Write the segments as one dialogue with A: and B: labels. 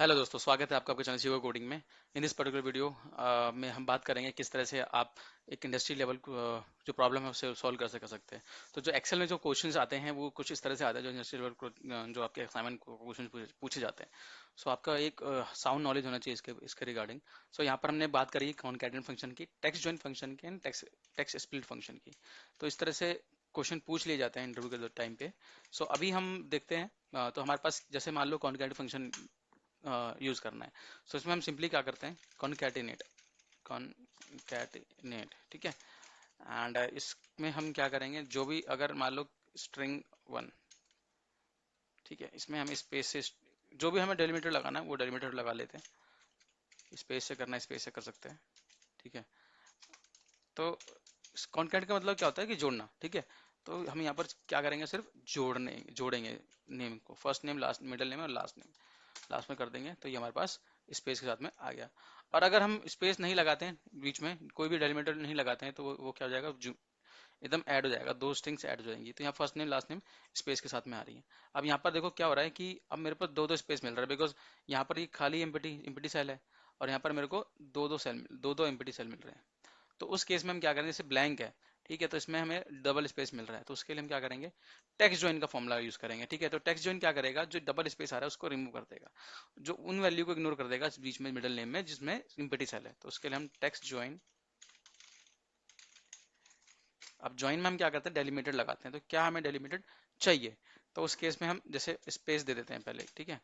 A: Hello दोस्तों, स्वागत है आपका आपके चैनल सीओ कोडिंग में। इन दिस पर्टिकुलर वीडियो में हम बात करेंगे किस तरह से आप एक इंडस्ट्री लेवल जो प्रॉब्लम है उसे सॉल्व कर सकते हैं। तो जो एक्सेल में जो क्वेश्चंस आते हैं वो कुछ इस तरह से आते हैं जो इंडस्ट्री लेवल जो आपके असाइनमेंट क्वेश्चन पूछे जाते हैं। सो आपका एक साउंड नॉलेज होना चाहिए इसके रिगार्डिंग। सो यहाँ पर हमने बात करी कॉनकैटेनेट फंक्शन की, टेक्स्ट जॉइन फंक्शन की एंड टेक्स्ट स्प्लिट फंक्शन की। तो इस तरह से क्वेश्चन पूछ लिए जाते हैं इंटरव्यू के टाइम पे। सो अभी हम देखते हैं। तो हमारे पास जैसे मान लो कॉनकैटेनेट फंक्शन यूज करना है। सो इसमें हम सिंपली क्या करते हैं, कॉनकैटिनेट, ठीक है। एंड इसमें हम क्या करेंगे, जो भी अगर मान लो स्ट्रिंग वन, ठीक है, इसमें हम स्पेस से जो भी हमें डेलीमीटर लगाना है वो डेलीमीटर लगा लेते हैं। स्पेस से करना है, स्पेस से कर सकते हैं, ठीक है। तो कॉन्कैट का मतलब क्या होता है कि जोड़ना, ठीक है। तो हम यहाँ पर क्या करेंगे, सिर्फ जोड़ेंगे नेम को, first name, last, middle name और लास्ट नेम लास्ट में कर देंगे, तो ये हमारे पास स्पेस के साथ में आ गया। और अगर हम स्पेस नहीं लगाते हैं, बीच में कोई भी डेलीमीटर नहीं लगाते हैं, तो वो क्या हो जाएगा, एकदम ऐड हो जाएगा, दो स्ट्रिंग्स ऐड हो जाएंगी। तो यहाँ first name last name space के साथ में आ रही है। अब यहाँ पर देखो क्या हो रहा है कि अब मेरे पास दो दो स्पेस मिल रहा है, बिकॉज यहाँ पर ये खाली एम्प्टी सेल है, और यहाँ पर मेरे को दो दो एम्प्टी सेल मिल रहे हैं। तो उस केस में हम क्या करेंगे, जैसे ब्लैंक है, ठीक है, तो इसमें हमें डबल स्पेस मिल रहा है, तो उसके लिए हम क्या करेंगे, टेक्स्ट ज्वाइन का फॉर्मूला यूज करेंगे, ठीक है। तो टेक्स्ट ज्वाइन क्या करेगा, जो डबल स्पेस आ रहा है उसको रिमूव कर देगा, जो उन वैल्यू को इग्नोर कर देगा बीच में मिडिल नेम में जिसमें इम्पिटी सेल है। तो उसके लिए हम टेक्स्ट ज्वाइन, अब ज्वाइन में हम क्या करते हैं, डेलीमिटेड लगाते हैं। तो क्या हमें डेलीमिटेड चाहिए, तो उस केस में हम जैसे स्पेस दे देते हैं पहले, ठीक है।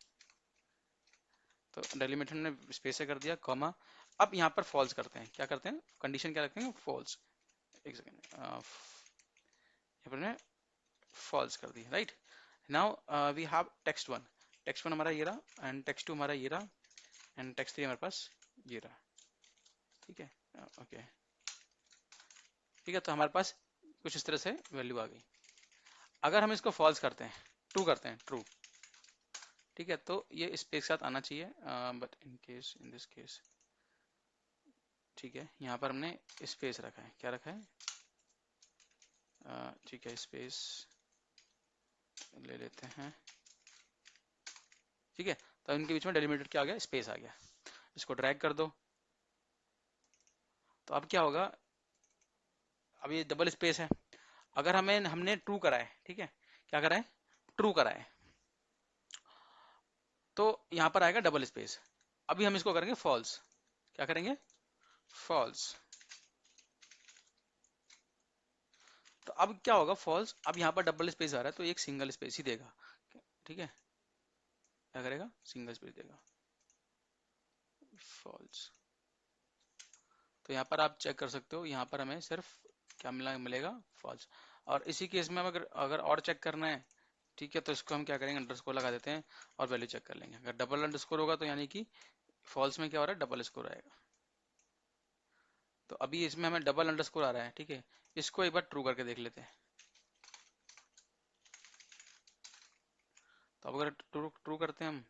A: तो डेलीमिटेड ने स्पेस से कर दिया, कॉमा। अब यहाँ पर फॉल्स करते हैं, क्या करते हैं, कंडीशन क्या रखते हैं, फॉल्स। एक सेकेंड, यहाँ पर फॉल्स कर दी, right. Now we have text one हमारा ये रहा, एंड टेक्स्ट टू हमारा ये रहा, एंड टेक्स्ट थ्री हमारे पास ये रहा, ठीक है। ओके, ठीक है। तो हमारे पास कुछ इस तरह से वैल्यू आ गई। अगर हम इसको फॉल्स करते हैं, ट्रू करते हैं, ट्रू, ठीक है, तो ये स्पेस के साथ आना चाहिए, बट इन दिस केस, ठीक है, यहाँ पर हमने स्पेस रखा है, क्या रखा है, ठीक है, स्पेस ले लेते हैं, ठीक है। तो इनके बीच में डेलीमिटेड क्या आ गया, स्पेस आ गया। इसको ड्रैग कर दो, तो अब क्या होगा, अब ये डबल स्पेस है। अगर हमने ट्रू करा है, ठीक है, क्या करा है, ट्रू करा है, तो यहां पर आएगा डबल स्पेस। अभी हम इसको करेंगे फॉल्स, क्या करेंगे, फॉल्स। तो अब क्या होगा, फॉल्स, अब यहाँ पर डबल स्पेस आ रहा है तो एक सिंगल स्पेस ही देगा, ठीक है। क्या करेगा, सिंगल स्पेस देगा, फॉल्स। तो यहाँ पर आप चेक कर सकते हो, यहाँ पर हमें सिर्फ क्या मिलेगा, फॉल्स। और इसी केस में अगर अगर और चेक करना है, ठीक है, तो इसको हम क्या करेंगे, अंडरस्कोर लगा देते हैं और वैल्यू चेक कर लेंगे। अगर डबल अंडरस्कोर होगा तो यानी कि फॉल्स में क्या हो रहा है, डबल स्कोर आएगा। तो अभी इसमें हमें डबल अंडरस्कोर आ रहा है, ठीक है। इसको एक बार ट्रू करके देख लेते हैं। तो अब अगर ट्रू ट्रू करते हैं हम,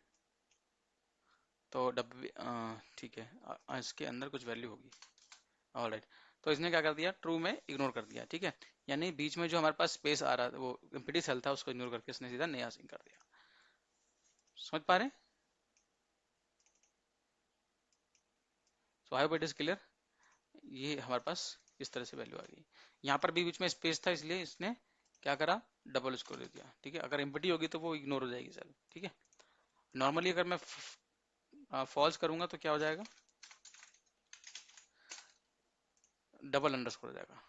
A: तो ठीक है, इसके अंदर कुछ वैल्यू होगी, ऑलराइट। तो इसने क्या कर दिया, ट्रू में इग्नोर कर दिया, ठीक है। यानी बीच में जो हमारे पास स्पेस आ रहा था, वो एम्प्टी सेल था, उसको इग्नोर करके इसने सीधा नया सिंक कर दिया। समझ पा रहे हैं? So I hope it is clear. ये हमारे पास इस तरह से वैल्यू आ गई। यहाँ पर भी बीच में स्पेस था, इसलिए इसने क्या करा, डबल स्कोर दे दिया, ठीक है। अगर एम्प्टी होगी तो वो इग्नोर हो जाएगी सेल, ठीक है। नॉर्मली अगर मैं फॉल्स करूंगा तो क्या हो जाएगा, डबल अंडरस्कोर हो जाएगा।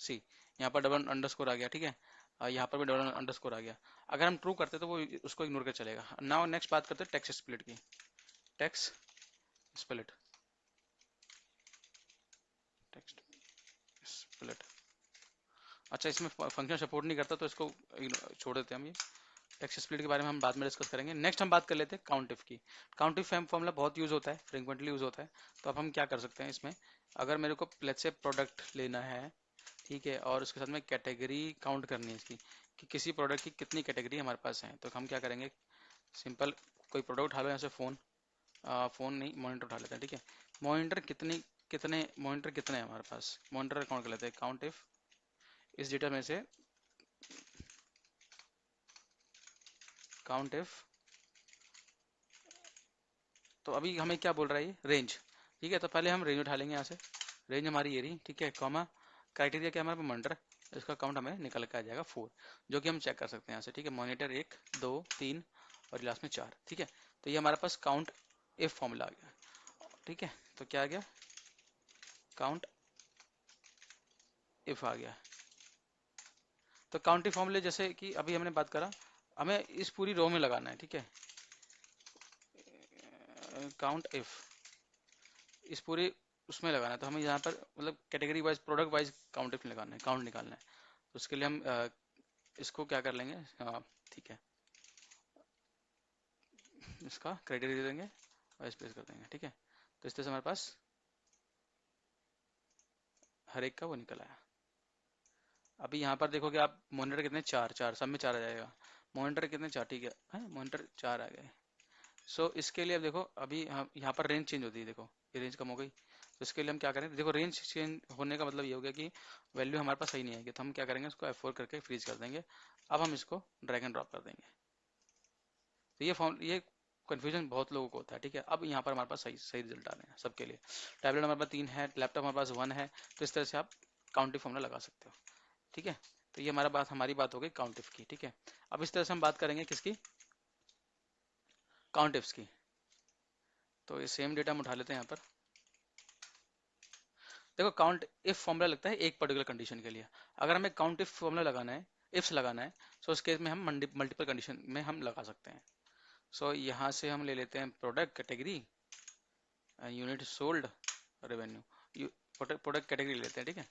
A: सी, यहाँ पर डबल अंडरस्कोर आ गया, ठीक है। यहाँ पर भी डबल अंडरस्कोर आ गया। अगर हम ट्रू करते तो वो उसको इग्नोर कर चलेगा। नाउ नेक्स्ट बात करते हैं टेक्स्ट स्प्लिट की। Text split, text split. अच्छा, इसमें फंक्शन सपोर्ट नहीं करता तो इसको छोड़ देते हैं हम। ये टेक्स्ट स्प्लिट के बारे में हम बाद में डिस्कस करेंगे। नेक्स्ट हम बात कर लेते हैं काउंट इफ की। काउंट इफ फॉर्मूला बहुत यूज होता है, फ्रिक्वेंटली यूज होता है। तो अब हम क्या कर सकते हैं इसमें, अगर मेरे को लेट्स से प्रोडक्ट लेना है, ठीक है, और उसके साथ में कैटेगरी काउंट करनी है इसकी, कि किसी प्रोडक्ट की कितनी कैटेगरी हमारे पास है, तो हम क्या करेंगे, सिंपल कोई प्रोडक्ट उठा लो, यहाँ से फोन नहीं, मॉनिटर उठा लेते हैं, ठीक है। मॉनिटर कितने मॉनिटर कितने हैं हमारे पास, मॉनिटर काउंट कर लेते हैं। काउंट इफ, इस डेटा में से काउंट इफ तो अभी हमें क्या बोल रहा है ये रेंज, ठीक है। तो पहले हम रेंज उठा लेंगे यहाँ से, रेंज हमारी ये रही, ठीक है, कॉमा क्राइटेरिया क्या हमारे मॉनिटर, इसका काउंट हमें निकल के आ जाएगा 4, जो कि हम चेक कर सकते हैं यहाँ से, ठीक है। मॉनिटर 1 2 3 और लास्ट में 4, ठीक है। तो ये हमारे पास काउंट इफ फॉर्मूला आ गया, ठीक है। तो क्या आ गया, काउंट इफ आ गया। तो काउंट इफ फॉर्मूले जैसे कि अभी हमने बात करा, हमें इस पूरी रो में लगाना है, ठीक है। काउंट इफ इस पूरे उसमें लगाना है, तो हमें यहाँ पर मतलब category wise product wise count if लगाना है, काउंट निकालना है। तो उसके लिए हम इसको क्या कर लेंगे, ठीक है, इसका क्राइटेरिया दे देंगे और स्पेस कर देंगे, ठीक है। तो इस तरह से हमारे पास हर एक का वो निकल आया। अभी यहाँ पर देखोगे आप, मॉनिटर कितने, 4 4, सब में 4 आ जाएगा। मॉनिटर कितने, 4, ठीक है, मॉनिटर 4 आ गए। सो इसके लिए अब देखो, अभी हम यहाँ पर रेंज चेंज होती है, देखो ये रेंज कम हो गई। तो इसके लिए हम क्या करें, देखो रेंज चेंज होने का मतलब ये हो गया कि वैल्यू हमारे पास सही नहीं आएगी, तो हम क्या करेंगे, इसको F4 करके फ्रीज कर देंगे। अब हम इसको ड्रैग एंड ड्रॉप कर देंगे। तो ये कन्फ्यूजन बहुत लोगों को होता है, ठीक है। अब यहाँ पर हमारे पास सही सही रिजल्ट आ रहे हैं सबके लिए। टैबलेट हमारे पास 3 है, लैपटॉप हमारे पास 1 है। तो इस तरह से आप काउंटिव फॉर्मूला लगा सकते हो, ठीक है। तो ये हमारी बात हो गई काउंटिव की, ठीक है। अब इस तरह से हम बात करेंगे किसकी, काउंटिव्स की। तो ये सेम डेटा हम उठा लेते हैं यहाँ पर। देखो काउंट इफ फॉर्मूला लगता है एक पर्टिकुलर कंडीशन के लिए। अगर हमें काउंट इफ फॉर्मूला लगाना है, इफ्स लगाना है, सो उस केस में हम मल्टीपल कंडीशन में हम लगा सकते हैं। सो यहाँ से हम ले लेते हैं product category, unit sold, revenue. Product category ले लेते हैं, ठीक है।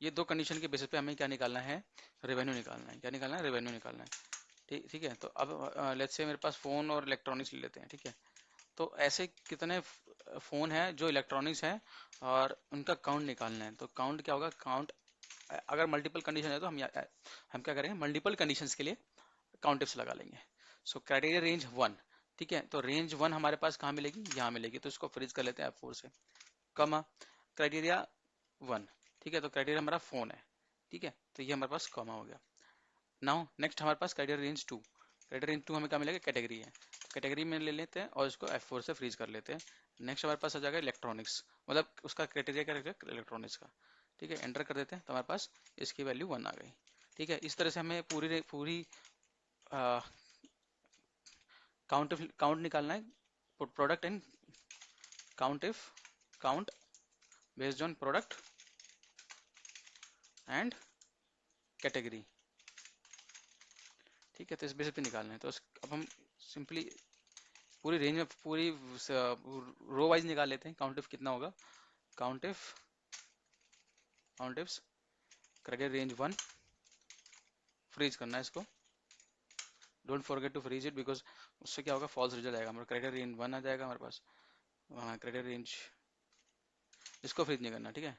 A: ये दो कंडीशन के बेसिस पे हमें क्या निकालना है, रेवेन्यू निकालना है। क्या निकालना है, रेवेन्यू निकालना है, ठीक ठीक है। तो अब लेट्स से मेरे पास फोन और इलेक्ट्रॉनिक्स ले लेते हैं, ठीक है। तो ऐसे कितने फोन है जो इलेक्ट्रॉनिक्स है और उनका काउंट निकालना है। तो काउंट क्या होगा, काउंट अगर मल्टीपल कंडीशन है तो हम क्या करेंगे, मल्टीपल कंडीशंस के लिए काउंटिव्स लगा लेंगे। सो क्राइटेरिया रेंज 1, ठीक है। तो रेंज 1 हमारे पास कहाँ मिलेगी, यहाँ मिलेगी। तो इसको फ्रीज कर लेते हैं F4 से, कमा क्राइटेरिया 1, ठीक है। तो क्राइटेरिया हमारा फोन है, ठीक है। तो ये हमारे पास कॉमा हो गया। नाउ नेक्स्ट हमारे पास क्राइटेरिया रेंज 2, क्राइटेरिया रेंज 2 हमें क्या मिलेगा, कैटेगरी है। कैटेगरी में ले लेते हैं और इसको F4 से फ्रीज कर लेते हैं। नेक्स्ट हमारे पास आ जाएगा इलेक्ट्रॉनिक्स, मतलब उसका क्राइटेरिया क्या रहेगा, इलेक्ट्रॉनिक्स का, ठीक है। एंटर कर देते हैं तो हमारे पास इसकी वैल्यू 1 आ गई, ठीक है। इस तरह से हमें पूरी पूरी काउंट निकालना है, product and count if count based on product and category, ठीक है। तो इस बेसिस पे निकालना है। तो अब हम सिंपली पूरी रेंज में पूरी रो वाइज निकाल लेते हैं। काउंट इफ कितना होगा, count ifs criteria range 1, freeze करना है इसको, don't forget to freeze it, because उससे क्या होगा, फॉल्स रिजल्ट आएगा हमारा। क्राइटेरिया रेंज 1 आ जाएगा हमारे पास, क्राइटेरिया रेंज, इसको फ्रीज नहीं करना, ठीक है।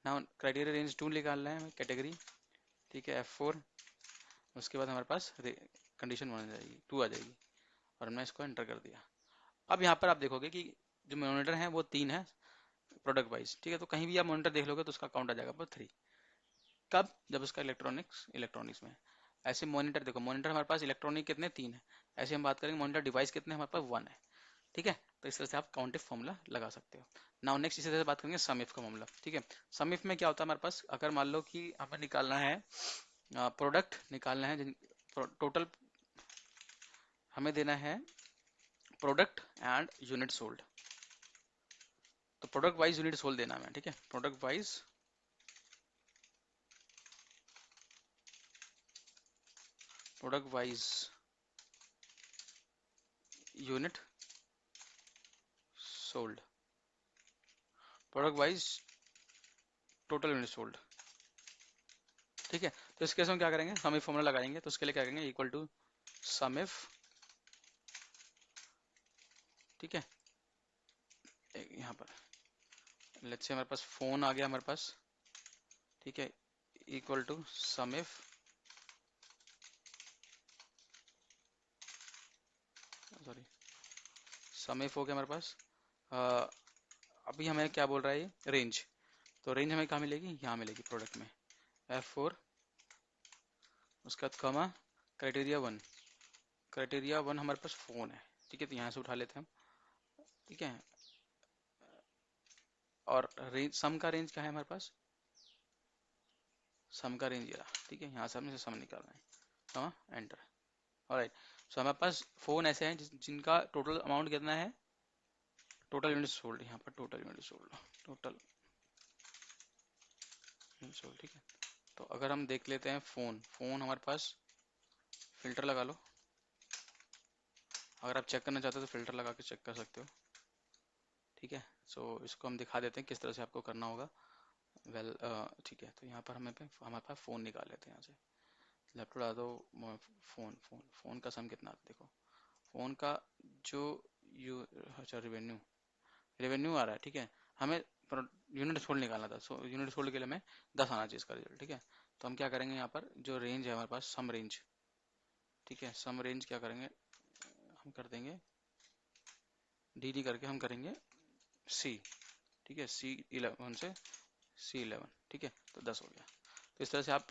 A: ना क्राइटेरिया रेंज 2 निकालना है कैटेगरी, ठीक है, F4। उसके बाद हमारे पास कंडीशन 1 आ जाएगी, 2 आ जाएगी, और हमने इसको एंटर कर दिया। अब यहाँ पर आप देखोगे कि जो मॉनिटर है वो 3 है प्रोडक्ट वाइज, ठीक है। तो कहीं भी आप मॉनिटर देख लोगे तो उसका काउंट आ जाएगा पर 3। कब, जब उसका इलेक्ट्रॉनिक्स में। ऐसे मॉनिटर देखो, मॉनिटर हमारे पास इलेक्ट्रॉनिक कितने, 3 है। ऐसे हम बात करेंगे मॉनिटर डिवाइस कितने, हमारे पास 1 है, ठीक है। तो इस तरह से आप काउंट इफ फॉर्मूला लगा सकते हो। नाउ नेक्स्ट इसी तरह से बात करेंगे सम इफ का मामला, ठीक है। सम इफ में क्या होता है हमारे पास, अगर मान लो कि हमें निकालना है प्रोडक्ट निकालना है, टोटल हमें देना है प्रोडक्ट एंड यूनिट सोल्ड। तो प्रोडक्ट वाइज यूनिट सोल्ड देना है, ठीक है। Product wise unit sold, product wise total unit sold, ठीक है। तो इस केस में क्या करेंगे, सम इफ फॉर्मूला लगाएंगे। तो उसके लिए क्या करेंगे, इक्वल टू सम इफ, ठीक है। यहाँ पर लेट्स से हमारे पास फोन आ गया हमारे पास, ठीक है, equal to sum if, sorry, sum if हो गया हमारे पास। अभी हमें क्या बोल रहा है ये, रेंज। तो रेंज हमें कहाँ मिलेगी, यहाँ मिलेगी प्रोडक्ट में, F4। उसके बाद कमा क्राइटेरिया 1, क्राइटेरिया 1 हमारे पास फोन है, ठीक है। तो यहाँ से उठा लेते हैं हम, ठीक है। और रेंज, सम का रेंज क्या है हमारे पास, सम का रेंज ये रहा, ठीक है। यहाँ से हमने सम निकालना है, हाँ एंटर। ऑलराइट, सो हमारे पास फोन ऐसे हैं जिनका टोटल अमाउंट कितना है, टोटल यूनिट सोल्ड, यहाँ पर total unit sold, total unit sold, ठीक है। तो अगर हम देख लेते हैं फोन, फोन हमारे पास, फिल्टर लगा लो, अगर आप चेक करना चाहते हो तो फिल्टर लगा के चेक कर सकते हो, ठीक है। सो इसको हम दिखा देते हैं किस तरह से आपको करना होगा। वेल ठीक है, तो यहाँ पर हमारे पास फ़ोन निकाल लेते हैं यहाँ से, लैपटॉप डाल दो, फ़ोन फ़ोन फ़ोन का सम कितना आता है देखो, फ़ोन का जो यू, अच्छा रेवेन्यू, रेवेन्यू आ रहा है, ठीक है। हमें यूनिट सोल्ड निकालना था, सो यूनिट सोल्ड के लिए हमें 10 आना चाहिए इसका रिजल्ट, ठीक है। तो हम क्या करेंगे, यहाँ पर जो रेंज है हमारे पास, सम रेंज, ठीक है, सम रेंज क्या करेंगे, हम कर देंगे डी डी करके हम करेंगे सी, ठीक है, C11 से C11, ठीक है, तो 10 हो गया। तो इस तरह से आप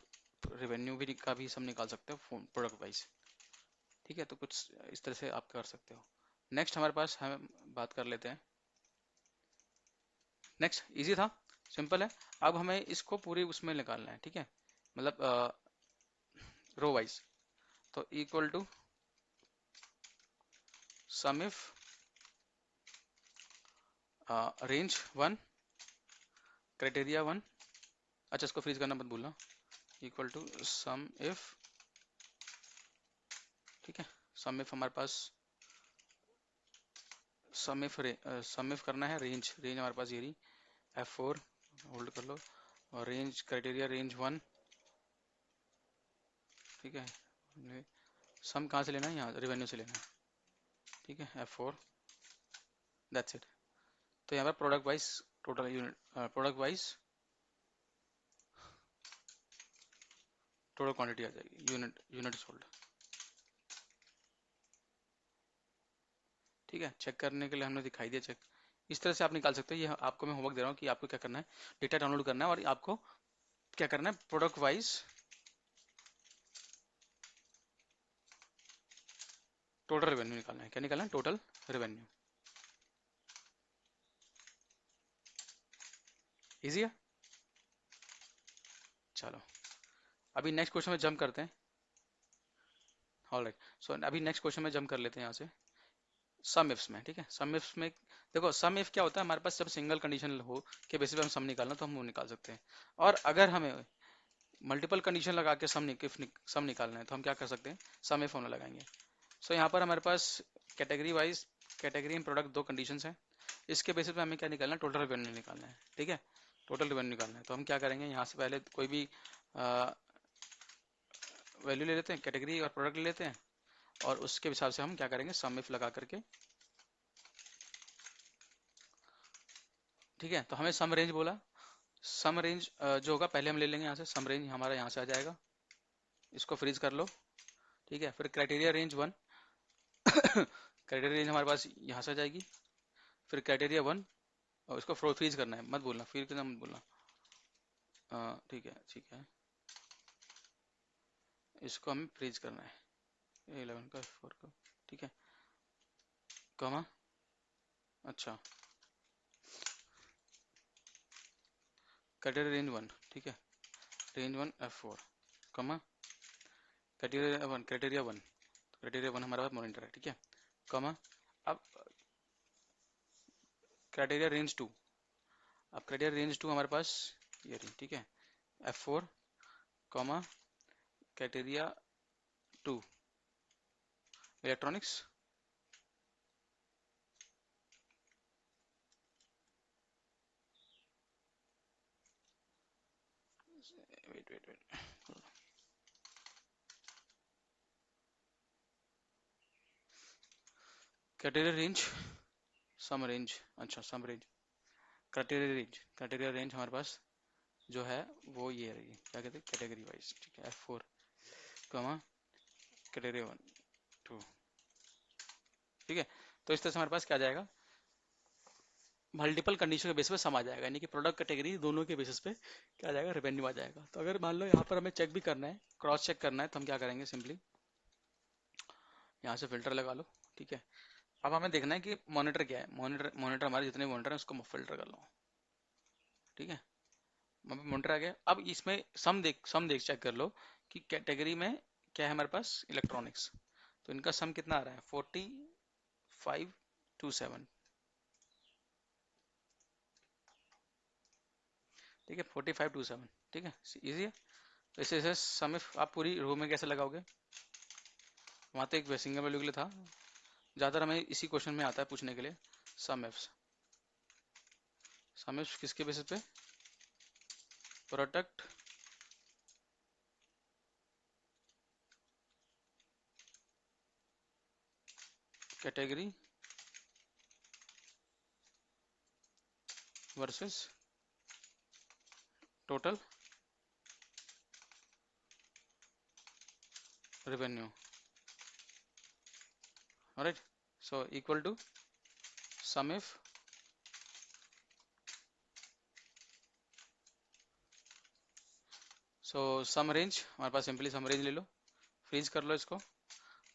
A: रेवेन्यू भी का भी सम निकाल सकते हो फोन प्रोडक्ट वाइज, ठीक है। तो कुछ इस तरह से आप कर सकते हो। नेक्स्ट हमारे पास हम बात कर लेते हैं, नेक्स्ट इजी था, सिंपल है। अब हमें इसको पूरी उसमें निकालना है, ठीक है, मतलब रो वाइज। तो equal to sum if range 1, criteria 1, अच्छा इसको फ्रीज करना मत भूलना, इक्वल टू सम इफ, ठीक है, सम इफ हमारे पास, सम इफ करना है रेंज, रेंज हमारे पास ये रही F4, होल्ड कर लो, और रेंज क्राइटेरिया रेंज 1, ठीक है। सम कहाँ से लेना है, यहाँ रेवेन्यू से लेना है, ठीक है, F4, दैट्स इट। तो यहाँ पर product wise total unit, product wise total quantity आ जाएगी, यूनिट यूनिट सोल्ड, ठीक है। चेक करने के लिए हमने दिखाई दिया चेक, इस तरह से आप निकाल सकते हो। ये आपको मैं होमवर्क दे रहा हूँ कि आपको क्या करना है, डेटा डाउनलोड करना है और आपको क्या करना है, प्रोडक्ट वाइज टोटल रेवेन्यू निकालना है। क्या निकालना है, टोटल रेवेन्यू, इजी है। चलो अभी नेक्स्ट क्वेश्चन में जंप करते हैं, ऑलराइट। सो अभी नेक्स्ट क्वेश्चन में जंप कर लेते हैं यहाँ से, सम इफ्स में, ठीक है। सम इफ्स में देखो, सम इफ क्या होता है हमारे पास, जब सिंगल कंडीशन हो के बेसिस पे हम सम निकालना तो हम वो निकाल सकते हैं, और अगर हमें मल्टीपल कंडीशन लगा के सम निकालना है तो हम क्या कर सकते हैं, सम इफ होने लगाएंगे। सो यहाँ पर हमारे पास category wise, category and product दो कंडीशंस हैं, इसके बेसिस पे हमें क्या निकालना है, टोटल रेवेन्यू निकालना है, ठीक है, टोटल रेवेन्यू निकालना है। तो हम क्या करेंगे, यहाँ से पहले कोई भी वैल्यू ले लेते हैं, कैटेगरी और प्रोडक्ट ले लेते हैं, और उसके हिसाब से हम क्या करेंगे, सम इफ लगा करके, ठीक है। तो हमें सम रेंज बोला, सम रेंज जो होगा पहले हम ले लेंगे यहाँ से, सम रेंज हमारा यहाँ से आ जाएगा, इसको फ्रीज कर लो, ठीक है। फिर क्राइटेरिया रेंज 1, क्राइटेरिया रेंज हमारे पास यहाँ से आ जाएगी, फिर क्राइटेरिया 1, और इसको फ्रीज करना है, मत बोलना फिर करना, मत बोलना, ठीक है ठीक है, इसको हमें फ्रीज करना है 11 का 4 का, ठीक है, कमा, अच्छा क्राइटेरिया रेंज 1, ठीक है, रेंज 1 F4, कमा क्राइटेरिया 1, क्राइटेरिया 1 हमारे पास मॉनिटर है, ठीक है, कमा, अब क्राइटेरिया रेंज 2, अब क्राइटेरिया रेंज 2 हमारे पास ये रही, ठीक है, F4, comma criteria 2 electronics, wait wait wait, criteria range, sum range, अच्छा सम रेंज, क्राइटेरिया रेंज हमारे पास जो है वो ये रही, क्या कहते हैं, कैटेगरी वाइज, ठीक है, F4, कॉमा क्राइटेरिया 1 2, ठीक है। तो इस तरह से हमारे पास क्या आ जाएगा, मल्टीपल कंडीशन के बेसिस पे सम आ जाएगा, यानी कि प्रोडक्ट कैटेगरी दोनों के बेसिस पे क्या आ जाएगा, रेवेन्यू आ जाएगा। तो अगर मान लो यहाँ पर हमें चेक भी करना है, क्रॉस चेक करना है, तो हम क्या करेंगे, सिंपली यहाँ से फिल्टर लगा लो, ठीक है, अब हमें देखना है कि मॉनिटर क्या है। मॉनिटर मॉनिटर हमारे जितने मॉनिटर हैं उसको फिल्टर कर लो। ठीक है, मॉनिटर आ गया। अब इसमें सम देख चेक कर लो कि कैटेगरी में क्या है हमारे पास, इलेक्ट्रॉनिक्स। तो इनका सम कितना आ रहा है, 4527। ठीक है, 4527। ठीक है, इजी है। तो इसे सम इफ आप पूरी रो में कैसे लगाओगे, वहाँ तो एक सिंगल वैल्यू के लिए था, ज़्यादातर हमें इसी क्वेश्चन में आता है पूछने के लिए। सम इफ, सम इफ किसके बेसिस पे, product category versus total revenue. Alright, so equal to sum if, so sum range, हमारे पास सिंपली सम रेंज ले लो, फ्रीज कर लो इसको।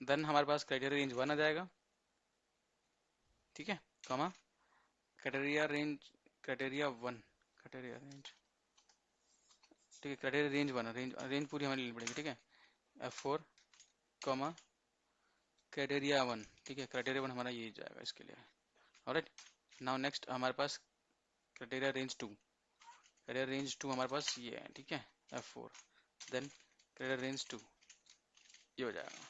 A: देन हमारे पास क्राइटेरिया रेंज 1 आ जाएगा। ठीक है, कमा criteria range, criteria 1, criteria range. ठीक है, क्राइटेरिया रेंज 1, रेंज रेंज पूरी हमारी लेनी पड़ेगी। ठीक है, F4 कॉमा क्राइटेरिया 1। ठीक है, क्राइटेरिया 1 हमारा ये जाएगा इसके लिए। ऑलराइट, नाउ नेक्स्ट हमारे पास क्राइटेरिया रेंज 2, क्राइटेरिया रेंज 2 हमारे पास ये है। ठीक है, F4 देन क्राइटेरिया रेंज 2, ये हो जाएगा।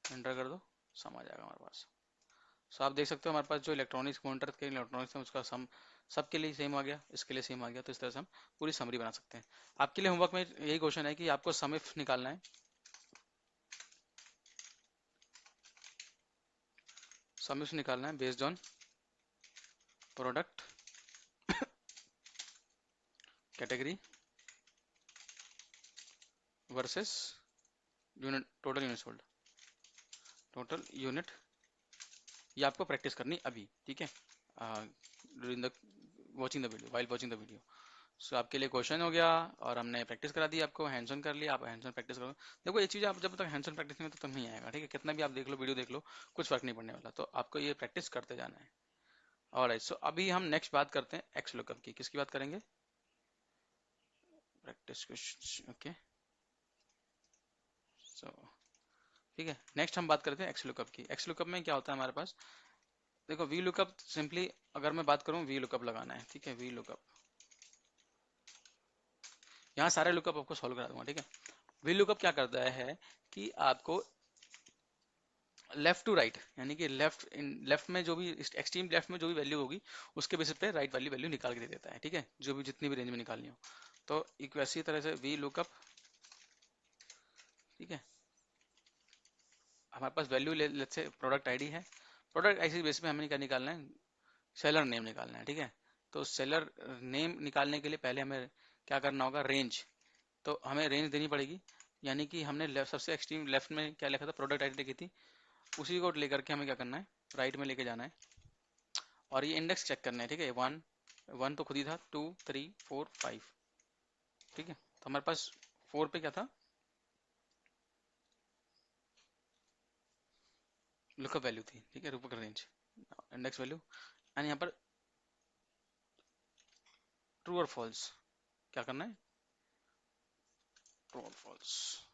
A: एंटर कर दो, सम आ जाएगा हमारे पास। सो आप देख सकते हो हमारे पास जो इलेक्ट्रॉनिक्स मॉनिटर के इलेक्ट्रॉनिक्स है उसका सम सबके लिए सेम आ गया, इसके लिए सेम आ गया। तो इस तरह से हम पूरी समरी बना सकते हैं। आपके लिए होमवर्क में यही क्वेश्चन है कि आपको सम इफ निकालना है। सम इफ निकालना है based on product category versus unit, total unit sold, total unit. ये आपको प्रैक्टिस करनी अभी। ठीक है, during the watching the video, while watching the video. So आपके लिए क्वेश्चन हो गया और हमने प्रैक्टिस करा दी आपको, हैंड्स ऑन कर लिया। आप हैंड्स ऑन प्रैक्टिस करो। देखो ये चीज़ आप जब तक हैंड्स ऑन प्रैक्टिस नहीं होती तब नहीं आएगा। ठीक है, कितना भी आप देख लो, वीडियो देख लो, कुछ फर्क नहीं पड़ने वाला। तो आपको ये प्रैक्टिस करते जाना है। ऑलराइट, सो अभी हम नेक्स्ट बात करते हैं एक्स लुकअप की। किसकी बात करेंगे, प्रैक्टिस क्वेश्चन। ओके, सो ठीक है, नेक्स्ट हम बात करते हैं एक्स लुकअप की। एक्स लुकअप में क्या होता है हमारे पास, देखो वी लुकअप सिंपली अगर मैं बात करूं, वी लुकअप लगाना है। ठीक है, वी लुकअप, यहाँ सारे लुकअप आपको सॉल्व करा दूंगा। ठीक है, वी लुकअप क्या करता है कि आपको लेफ्ट टू राइट, यानी कि लेफ्ट में जो भी एक्सट्रीम लेफ्ट में जो भी वैल्यू होगी उसके बेसिस पे राइट वाली वैल्यू निकाल के दे देता है। ठीक है, जो भी जितनी भी रेंज में निकालनी हो। तो एक वैसी तरह से वी लुकअप। ठीक है, हमारे पास value let's say product ID है। प्रोडक्ट आईडी बेसिस पे हमें क्या निकालना है, सेलर नेम निकालना है। ठीक है, तो सेलर नेम निकालने के लिए पहले हमें क्या करना होगा, रेंज। तो हमें रेंज देनी पड़ेगी, यानी कि हमने सबसे एक्सट्रीम लेफ्ट में क्या लिखा था, प्रोडक्ट आईडी लिखी थी, उसी को लेकर के हमें क्या करना है, राइट में लेके जाना है और ये इंडेक्स चेक करना है। ठीक है, 1 तो खुद ही था, 2 3 4 5। ठीक है, तो हमारे पास 4 पे क्या था, लुकअप वैल्यू थी। ठीक है, lookup range, index value, and यहाँ पर ट्रू और फॉल्स क्या करना है, ट्रू और फॉल्स।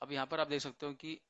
A: अब यहाँ पर आप देख सकते हो कि